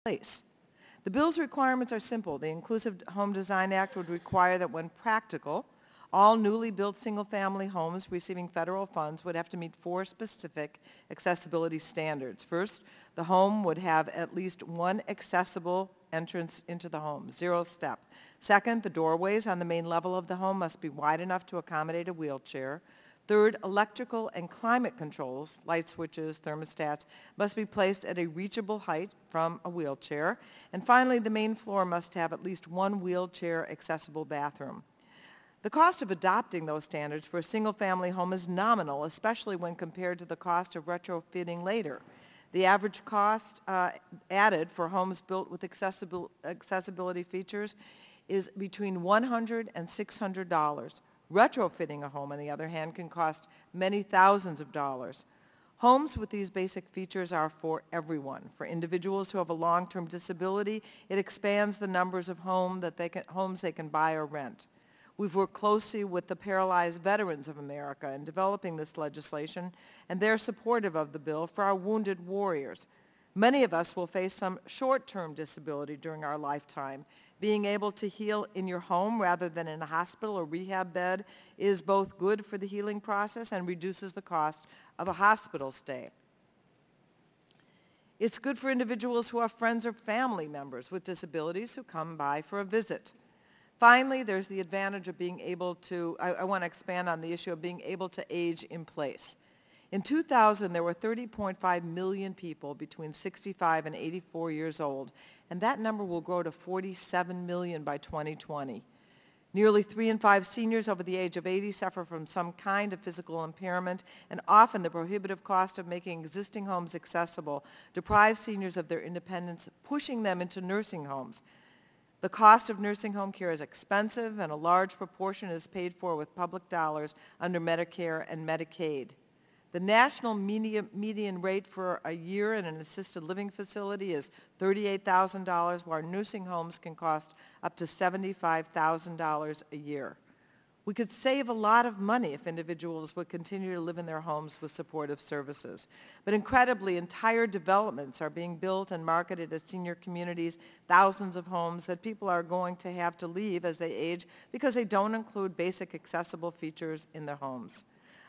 place. The bill's requirements are simple. The Inclusive Home Design Act would require that when practical, all newly built single-family homes receiving federal funds would have to meet 4 specific accessibility standards. First, the home would have at least one accessible entrance into the home, 0 step. Second, the doorways on the main level of the home must be wide enough to accommodate a wheelchair. Third, electrical and climate controls, light switches, thermostats, must be placed at a reachable height from a wheelchair. And finally, the main floor must have at least one wheelchair accessible bathroom. The cost of adopting those standards for a single-family home is nominal, especially when compared to the cost of retrofitting later. The average cost added for homes built with accessibility features is between $100 and $600. Retrofitting a home, on the other hand, can cost many thousands of dollars. Homes with these basic features are for everyone. For individuals who have a long-term disability, it expands the numbers of homes they can buy or rent. We've worked closely with the Paralyzed Veterans of America in developing this legislation, and they're supportive of the bill for our wounded warriors. Many of us will face some short-term disability during our lifetime. Being able to heal in your home rather than in a hospital or rehab bed is both good for the healing process and reduces the cost of a hospital stay. It's good for individuals who have friends or family members with disabilities who come by for a visit. Finally, there's the advantage of being able to, I want to expand on the issue of being able to age in place. In 2000, there were 30.5 million people between 65 and 84 years old, and that number will grow to 47 million by 2020. Nearly 3 in 5 seniors over the age of 80 suffer from some kind of physical impairment, and often the prohibitive cost of making existing homes accessible deprives seniors of their independence, pushing them into nursing homes. The cost of nursing home care is expensive, and a large proportion is paid for with public dollars under Medicare and Medicaid. The national median rate for a year in an assisted living facility is $38,000, while nursing homes can cost up to $75,000 a year. We could save a lot of money if individuals would continue to live in their homes with supportive services. But incredibly, entire developments are being built and marketed as senior communities, thousands of homes that people are going to have to leave as they age because they don't include basic accessible features in their homes.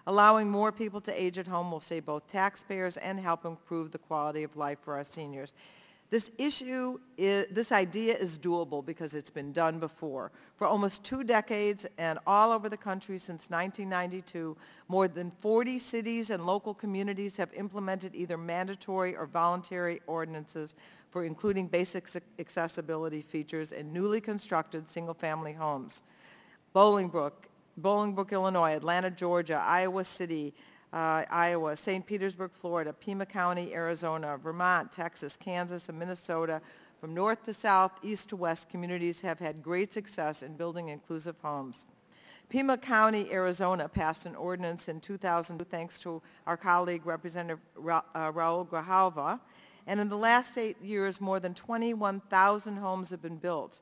Allowing more people to age at home will save both taxpayers and help improve the quality of life for our seniors. This idea is doable because it's been done before. For almost 2 decades and all over the country since 1992, more than 40 cities and local communities have implemented either mandatory or voluntary ordinances for including basic accessibility features in newly constructed single-family homes. Bolingbrook, Illinois, Atlanta, Georgia, Iowa City, Iowa, St. Petersburg, Florida, Pima County, Arizona, Vermont, Texas, Kansas, and Minnesota. From north to south, east to west, communities have had great success in building inclusive homes. Pima County, Arizona passed an ordinance in 2002 thanks to our colleague, Representative Raul Grijalva, and in the last 8 years, more than 21,000 homes have been built.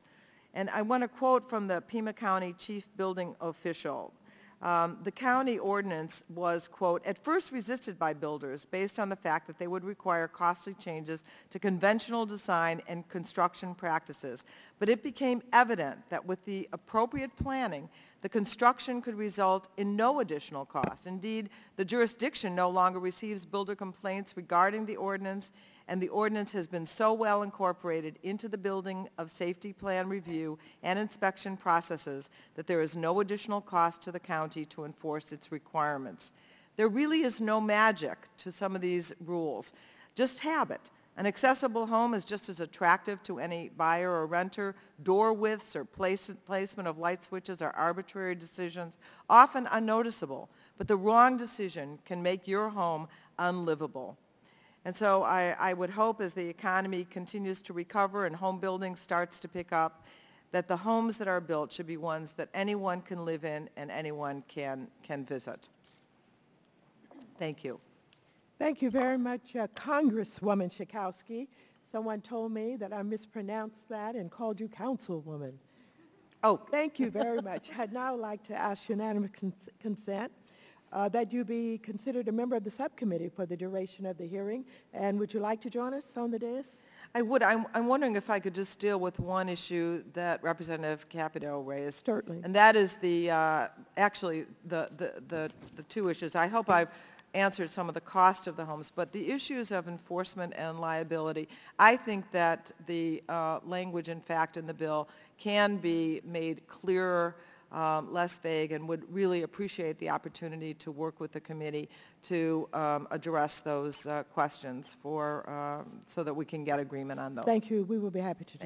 And I want to quote from the Pima County chief building official. The county ordinance was, quote, at first resisted by builders based on the fact that they would require costly changes to conventional design and construction practices. But it became evident that with the appropriate planning, the construction could result in no additional cost. Indeed, the jurisdiction no longer receives builder complaints regarding the ordinance, and the ordinance has been so well incorporated into the building of safety plan review and inspection processes that there is no additional cost to the county to enforce its requirements. There really is no magic to some of these rules, just habit. An accessible home is just as attractive to any buyer or renter. Door widths or placement of light switches are arbitrary decisions, often unnoticeable, but the wrong decision can make your home unlivable. And so I would hope as the economy continues to recover and home building starts to pick up, that the homes that are built should be ones that anyone can live in and anyone can visit. Thank you. Thank you very much, Congresswoman Schakowsky. Someone told me that I mispronounced that and called you Councilwoman. Oh, thank you very much. I'd now like to ask unanimous consent that you be considered a member of the subcommittee for the duration of the hearing. And would you like to join us on the dais? I would. I'm wondering if I could just deal with one issue that Representative Capito raised. Certainly. And that is actually the two issues. I hope I've answered some of the cost of the homes, but the issues of enforcement and liability, I think that the language, in fact, in the bill can be made clearer, less vague, and would really appreciate the opportunity to work with the committee to address those questions so that we can get agreement on those. Thank you. We will be happy to do